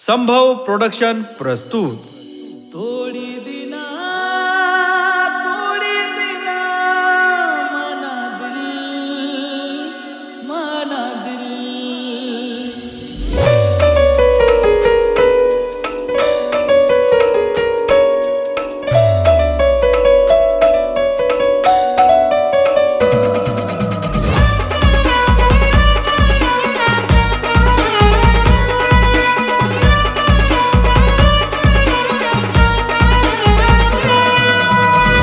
संभव प्रोडक्शन प्रस्तुत। तोडी दिना मना दिल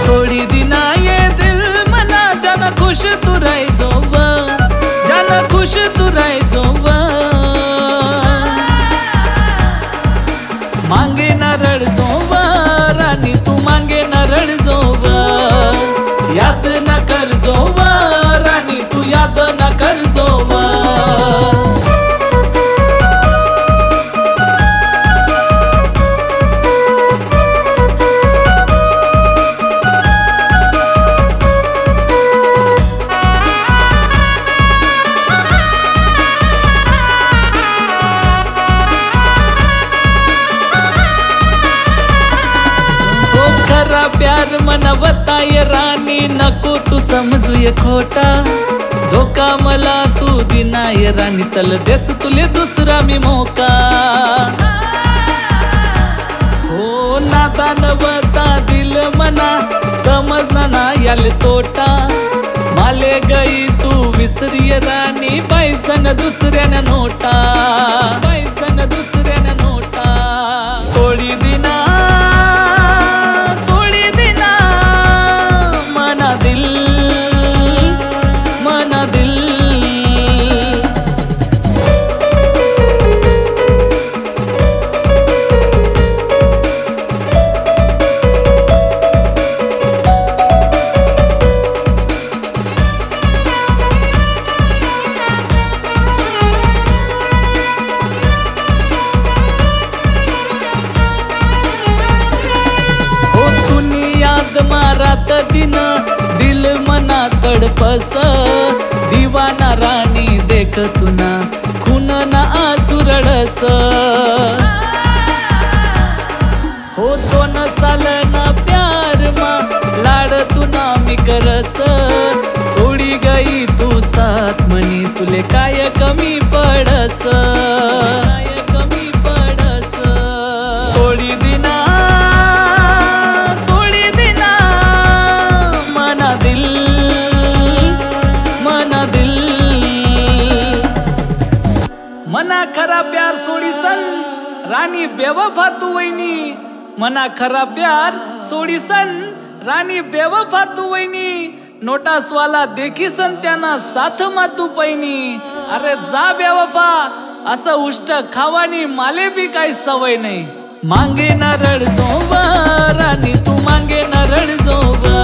थोड़ी दिना ये दिल मना जाना खुश तू रह जोवा, जाना खुश तू रह जोवा। मांगे ना रड़ जोवा रानी तू मांगे ना रड़ जोवा, याद ना कर जोवा रानी तू याद ना कर जोवा। प्यार मनवता ये रानी नको तू समजू ये खोटा, धोका मला तू दिना ये रानी चल देस तुले दुसरा मी मौका। हो नादान बता दिल मना समजना ना याले तोटा, माले गई तू विसरी रानी पैसन दुसऱ्याने नोटा, पैसन दुसऱ्याने नोटा। थोडी दिना मारात दिन दिल मना तडपस, दीवाना रानी देख तुना खून ना आसुरडस। हो दोन साल ना प्यार मा लाड तुना मी करस, सोडी गई तू साथ मनी तुले काय कमी पडस, काय कमी पडस। थोडी दिना मना खरा प्यार सोडी सन रानी बेवफा तू वैनी, मना खरा प्यार सोडी सन रानी बेवफा तू वैनी। नोटा स्वाला देखी सन त्यांना साथ मा तू पैनी, अरे जा बेवफा असं उष्ट खावानी माले बी काही सवय नाही। मांगे ना रड जोवा रानी तू मांगे ना रड जोवा।